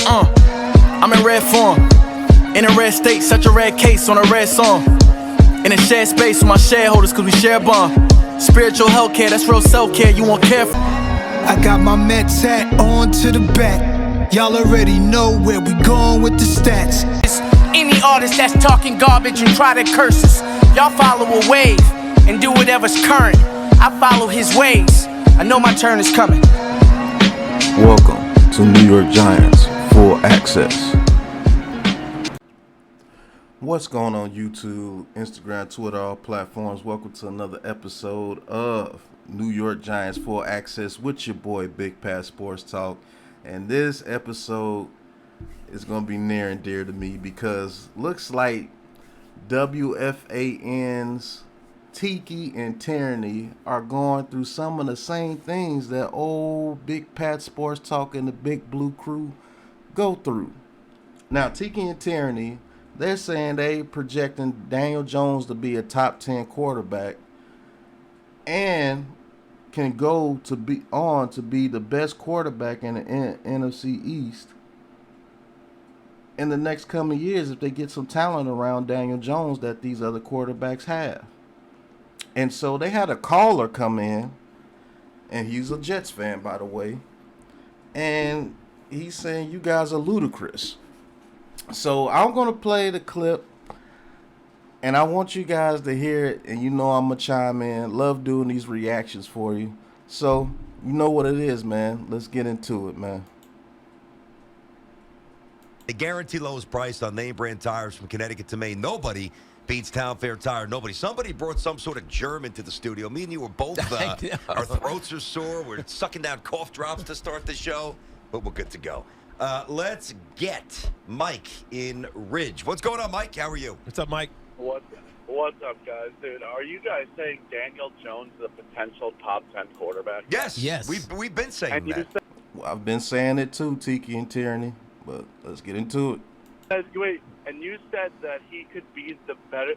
I'm in red form, in a red state, such a red case on a red song. In a shared space with my shareholders, cause we share a bond. Spiritual healthcare, that's real self-care, you won't care for. I got my Mets hat on to the back. Y'all already know where we going with the stats. Any artist that's talking garbage and try to curse us, y'all follow a wave and do whatever's current. I follow his ways, I know my turn is coming. Welcome to New York Giants Full Access. What's going on YouTube, Instagram, Twitter, all platforms? Welcome to another episode of New York Giants Full Access with your boy Big Pat Sports Talk. And this episode is going to be near and dear to me because looks like WFAN's Tiki and Tierney are going through some of the same things that old Big Pat Sports Talk and the Big Blue Crew go through. Now, Tiki and Tierney, they're saying they projecting Daniel Jones to be a top 10 quarterback and can go to be the best quarterback in the NFC East in the next coming years if they get some talent around Daniel Jones that these other quarterbacks have. And so they had a caller come in, and he's a Jets fan, by the way, and he's saying you guys are ludicrous. So I'm going to play the clip, and I want you guys to hear it, and you know I'm going to chime in. Love doing these reactions for you. So you know what it is, man. Let's get into it, man. They guarantee lowest price on name brand tires from Connecticut to Maine. Nobody beats Town Fair Tire. Nobody. Somebody brought some sort of germ into the studio. Me and you were both, our throats are sore. We're sucking down cough drops to start the show, but we're good to go. Let's get Mike in Ridge. What's going on, Mike? How are you? What's up, Mike? What's up, guys? Dude, are you guys saying Daniel Jones is a potential top 10 quarterback? Yes. We've been saying that. Well, I've been saying it too, Tiki and Tierney, but let's get into it. Wait, and you said that he could be the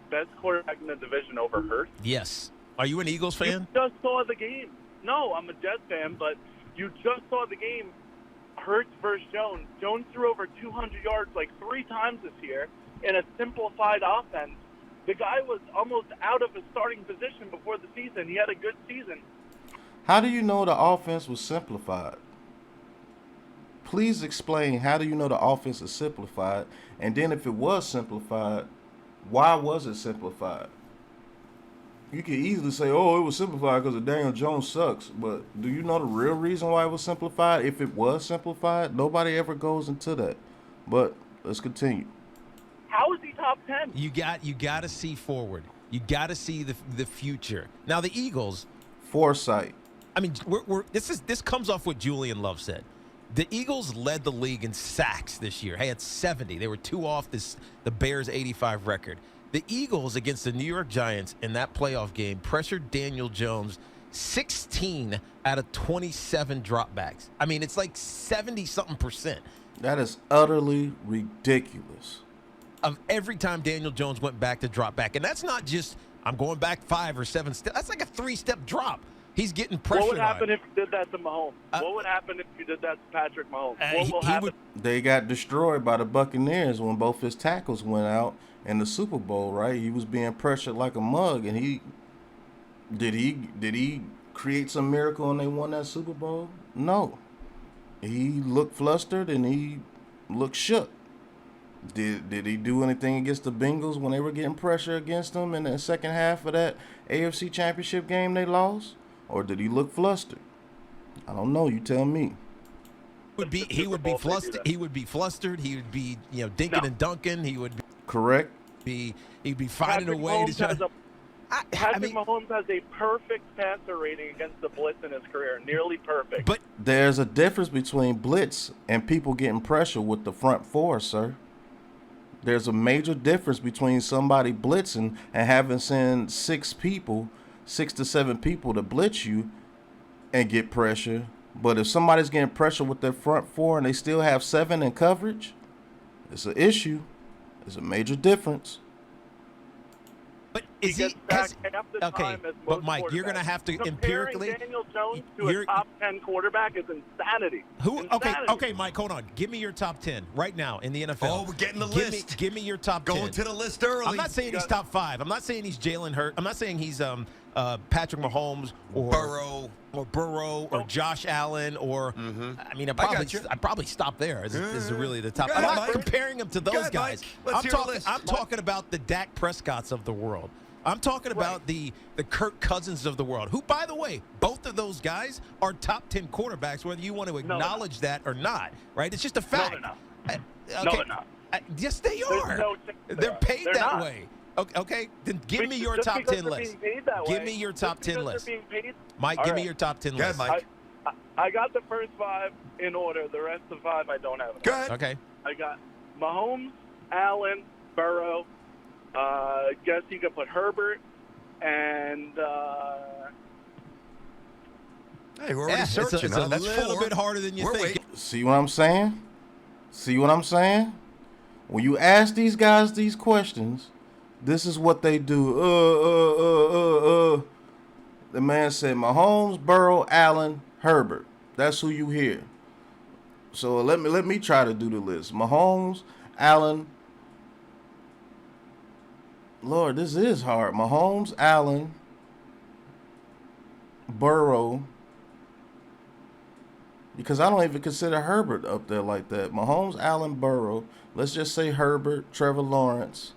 best quarterback in the division over Hurts? Yes. Are you an Eagles fan? You just saw the game. No, I'm a Jets fan, but you just saw the game. Hurts versus Jones. Jones threw over 200 yards like 3 times this year in a simplified offense. The guy was almost out of his starting position before the season. He had a good season. How do you know the offense was simplified? Please explain, how do you know the offense is simplified? And then if it was simplified, why was it simplified? You could easily say, oh, it was simplified because Daniel Jones sucks. But do you know the real reason why it was simplified? If it was simplified, nobody ever goes into that. But let's continue. How is he top 10? You got to see forward. You got to see the future. Now the Eagles, Foresight. I mean, this comes off what Julian Love said. The Eagles led the league in sacks this year. They had 70. They were 2 off the Bears' 85 record. The Eagles against the New York Giants in that playoff game pressured Daniel Jones 16 out of 27 dropbacks. I mean, it's like 70-something%. That is utterly ridiculous. Of every time Daniel Jones went back to drop back. And that's not just, I'm going back 5 or 7 steps. That's like a 3-step drop. He's getting pressure. What would happen if you did that to Mahomes? What would happen if you did that to Patrick Mahomes? What will happen? They got destroyed by the Buccaneers when both his tackles went out in the Super Bowl, right? He was being pressured like a mug, and he create some miracle and they won that Super Bowl? No. He looked flustered and he looked shook. Did he do anything against the Bengals when they were getting pressure against them in the second half of that AFC Championship game they lost? Or did he look flustered? I don't know. You tell me. He would be flustered. He would be flustered. He would be, dinking and dunking. He would be correct. He'd be finding a way to try. Patrick Mahomes has a perfect passer rating against the blitz in his career, nearly perfect. But there's a difference between blitz and people getting pressure with the front 4, sir. There's a major difference between somebody blitzing and having sent 6 to 7 people to blitz you and get pressure. But if somebody's getting pressure with their front 4 and they still have 7 in coverage, it's an issue. It's a major difference. But He Is gets he? sacked half the Okay, time as but most Mike, you're going to quarterbacks. have to Comparing empirically. Daniel Jones to you're- a top 10 quarterback is insanity. Who? Okay, Insanity. okay, Mike, hold on. Give me your top 10 right now in the NFL. Oh, we're getting the give list. Give me your top 10. Going to the list early. I'm not saying he's top 5. I'm not saying he's Jalen Hurts. I'm not saying he's Patrick Mahomes or Burrow or Josh Allen or I mean, I'd probably stop there. Is really the top. Go I'm ahead, not Mike. comparing him to those Go ahead, guys. Mike. Let's hear the list. I'm talking about the Dak Prescotts of the world. I'm talking about the Kirk Cousins of the world, who, by the way, both of those guys are top 10 quarterbacks, whether you want to acknowledge that or not, right? It's just a fact. No, Okay. No, they're not. Yes, they are. no chance They're paid They're that not. way. Okay, then give me your Just top because 10 they're list. being paid that Give way, me your just top 10 because list. they're being paid- Mike, All give me right. your top 10 Go ahead, list. Mike. I got the first 5 in order. The rest of 5 I don't have. Go ahead. Okay. I got Mahomes, Allen, Burrow. Guess you could put Herbert and Hey, we're already searching. It's huh? a That's little 4. bit harder than you We're think. waiting. See what I'm saying? See what I'm saying? When you ask these guys these questions, this is what they do. The man said Mahomes, Burrow, Allen, Herbert. That's who you hear. So let me try to do the list. Mahomes, Allen. Lord, this is hard. Mahomes, Allen, Burrow. Because I don't even consider Herbert up there like that. Mahomes, Allen, Burrow. Let's just say Herbert, Trevor Lawrence.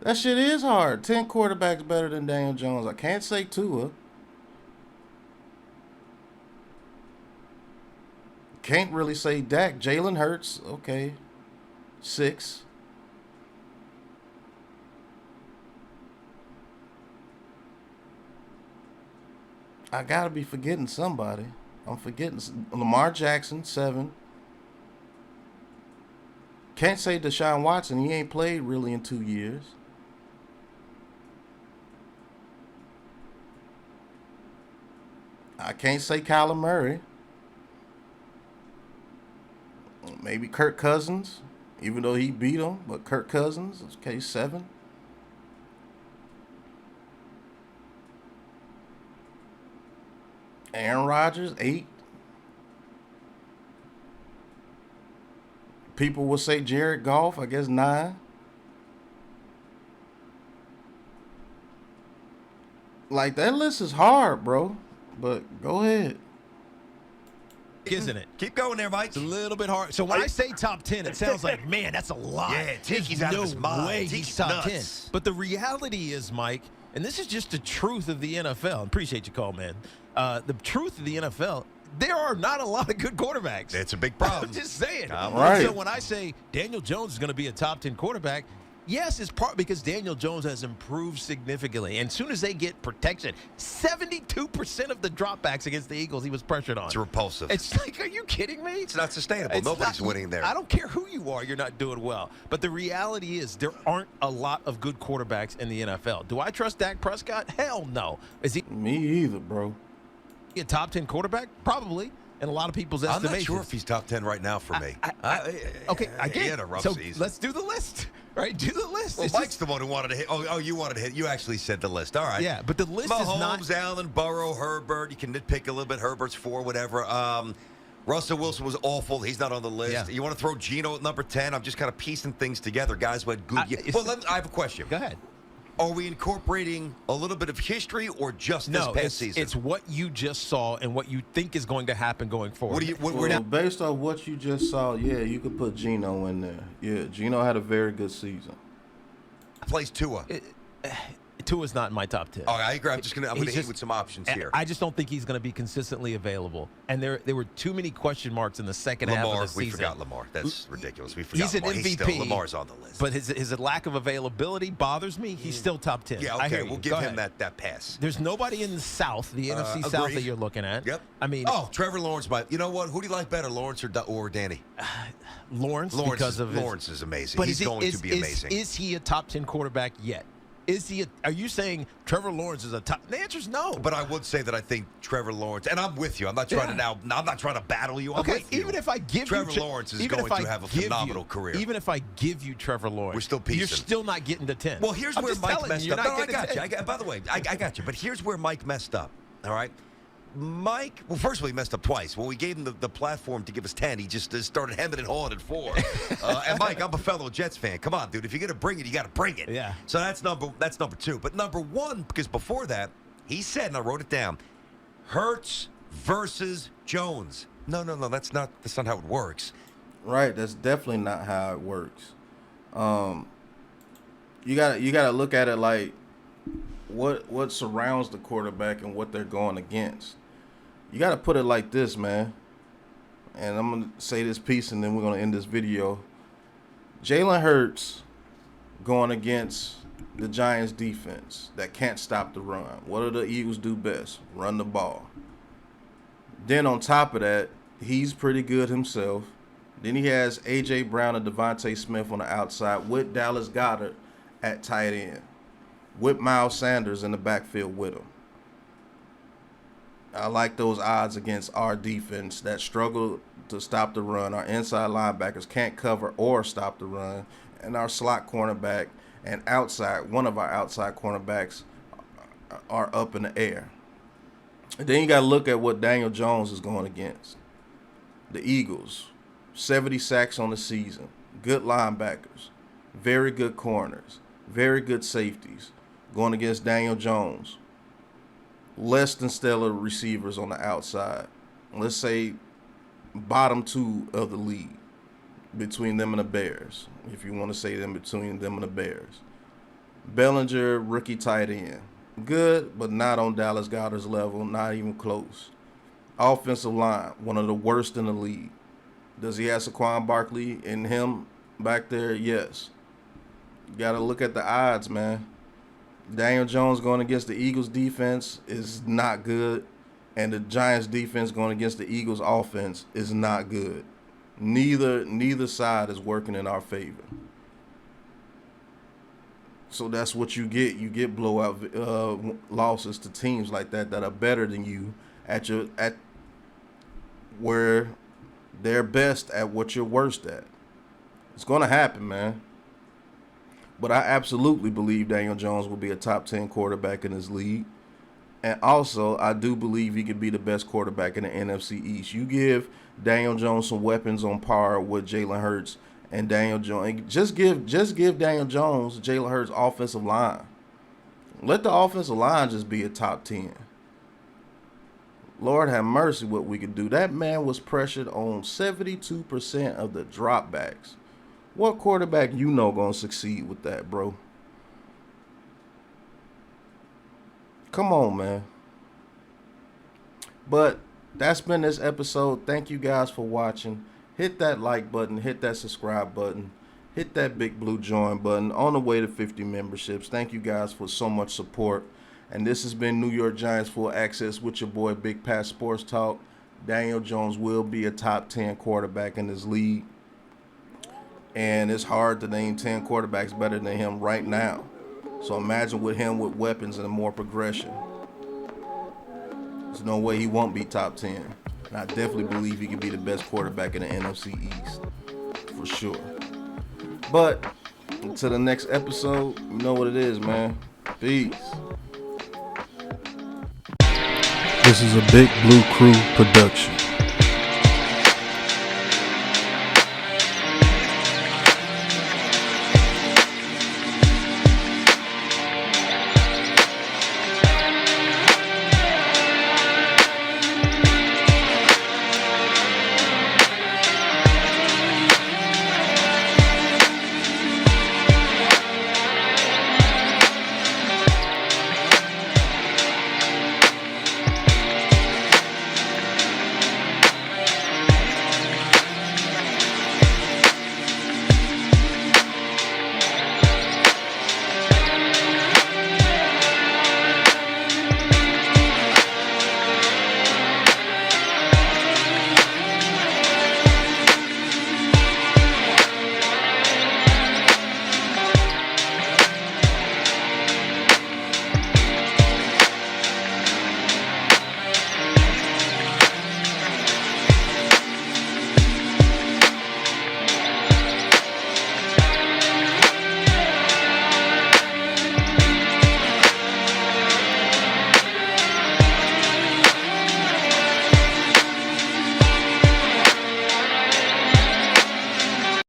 That shit is hard. 10 quarterbacks better than Daniel Jones. I can't say Tua. Can't really say Dak. Jalen Hurts. Okay. 6. I gotta be forgetting somebody. I'm forgetting Lamar Jackson, 7. Can't say Deshaun Watson. He ain't played really in 2 years. I can't say Kyler Murray. Maybe Kirk Cousins, even though he beat him. But Kirk Cousins, okay, 7. Aaron Rodgers, 8. People will say Jared Goff, I guess 9. Like, that list is hard, bro. But go ahead. Isn't it? Keep going there, Mike. It's a little bit hard. So when I say top 10, it sounds like, man, that's a lot. Yeah, Tiki's There's out of his mind. No way Tiki's he's top nuts. 10. But the reality is, Mike, and this is just the truth of the NFL. Appreciate your call, man. The truth of the NFL, there are not a lot of good quarterbacks. It's a big problem. I'm just saying. Right. So when I say Daniel Jones is going to be a top 10 quarterback, yes, it's part because Daniel Jones has improved significantly. And as soon as they get protection, 72% of the dropbacks against the Eagles, he was pressured on. It's repulsive. It's like, are you kidding me? It's not sustainable. It's Nobody's not- winning there. I don't care who you are, you're not doing well. But the reality is there aren't a lot of good quarterbacks in the NFL. Do I trust Dak Prescott? Hell no. Is he Me either, bro. a top 10 quarterback? Probably. In a lot of people's I'm estimations. not sure if he's top 10 right now for me. Okay, I get He it. had a rough so season. let's do the list, right? Do the list. Well, It's Mike's just- the one who wanted to hit. Oh, you wanted to hit. You actually said the list. All right. yeah, but the list is not. Mahomes, Allen, Burrow, Herbert. You can nitpick a little bit. Herbert's 4, whatever. Russell Wilson was awful. He's not on the list. Yeah. You want to throw Geno at number 10? I'm just kind of piecing things together. Guys went good. I have a question. Go ahead. Are we incorporating a little bit of history or just this No, past season? it's what you just saw and what you think is going to happen going forward. What do you? What, Well, based on what you just saw, yeah, you could put Geno in there. Yeah, Geno had a very good season. plays Tua? Tua's not in my top 10. Oh, I agree. I'm going to He's hit just- with some options here. I just don't think he's going to be consistently available. And there were too many question marks in the second half of Lamar, the season. we forgot Lamar. That's ridiculous. We forgot He's an Lamar. MVP. Lamar's on the list. But his lack of availability bothers me. He's still top 10. yeah, I hear okay, you. we'll give Go him ahead. that pass. There's nobody in the South, the NFC South agreed. that you're looking at. Yep. I mean, Trevor Lawrence. You know what? Who do you like better, Lawrence or Danny? Lawrence because of his, Lawrence is amazing. But He's going to be amazing. Is he a top 10 quarterback yet? Are you saying Trevor Lawrence is a top? The answer is no. But I would say that I think Trevor Lawrence, and I'm with you. I'm not trying to I'm not trying to battle you. I'm with you. Even if I give Trevor you Lawrence is going to have a phenomenal career. Even if I give you Trevor Lawrence, we're still piecing. You're still not getting to 10. Well, here's where Mike messed up. No, I got you. By the way, I got you. But here's where Mike messed up. All right. Mike, well, first of all, he messed up twice. When we gave him the platform to give us 10, he just started hemming and hawing at 4. And Mike, I'm a fellow Jets fan. Come on, dude. If you're going to bring it, you got to bring it. Yeah. So that's number 2. But number 1, because before that, he said, and I wrote it down, Hurts versus Jones. No. That's not how it works. Right. That's definitely not how it works. You gotta look at it like what surrounds the quarterback and what they're going against. You got to put it like this, man. And I'm going to say this piece and then we're going to end this video. Jalen Hurts going against the Giants defense that can't stop the run. What do the Eagles do best? Run the ball. Then on top of that, he's pretty good himself. Then he has A.J. Brown and Devontae Smith on the outside with Dallas Goedert at tight end, with Miles Sanders in the backfield with him. I like those odds against our defense that struggle to stop the run. Our inside linebackers can't cover or stop the run. And our slot cornerback and one of our outside cornerbacks are up in the air. And then you got to look at what Daniel Jones is going against. The Eagles, 70 sacks on the season, good linebackers, very good corners, very good safeties, going against Daniel Jones. Less than stellar receivers on the outside. Let's say bottom 2 of the league between them and the Bears, if you want to say them between them and the Bears. Bellinger, rookie tight end. Good, but not on Dallas Goedert's level, not even close. Offensive line, one of the worst in the league. Does he have Saquon Barkley in him back there? Yes. You got to look at the odds, man. Daniel Jones going against the Eagles defense is not good, and the Giants defense going against the Eagles offense is not good. Neither side is working in our favor. So that's what you get. You get blowout losses to teams like that are better than you at where they're best at what you're worst at. It's going to happen, man. But I absolutely believe Daniel Jones will be a top 10 quarterback in this league. And also, I do believe he could be the best quarterback in the NFC East. You give Daniel Jones some weapons on par with Jalen Hurts and Daniel Jones. Just give Daniel Jones, Jalen Hurts' offensive line. Let the offensive line just be a top 10. Lord have mercy what we could do. That man was pressured on 72% of the dropbacks. What quarterback gonna succeed with that, bro? Come on, man. But that's been this episode. Thank you guys for watching. Hit that like button. Hit that subscribe button. Hit that big blue join button. On the way to 50 memberships. Thank you guys for so much support. And this has been New York Giants Full Access with your boy Big Pat Sports Talk. Daniel Jones will be a top 10 quarterback in this league. And it's hard to name 10 quarterbacks better than him right now. So imagine with him with weapons and more progression. There's no way he won't be top 10. And I definitely believe he could be the best quarterback in the NFC East. For sure. But until the next episode, you know what it is, man. Peace. This is a Big Blue Crew production.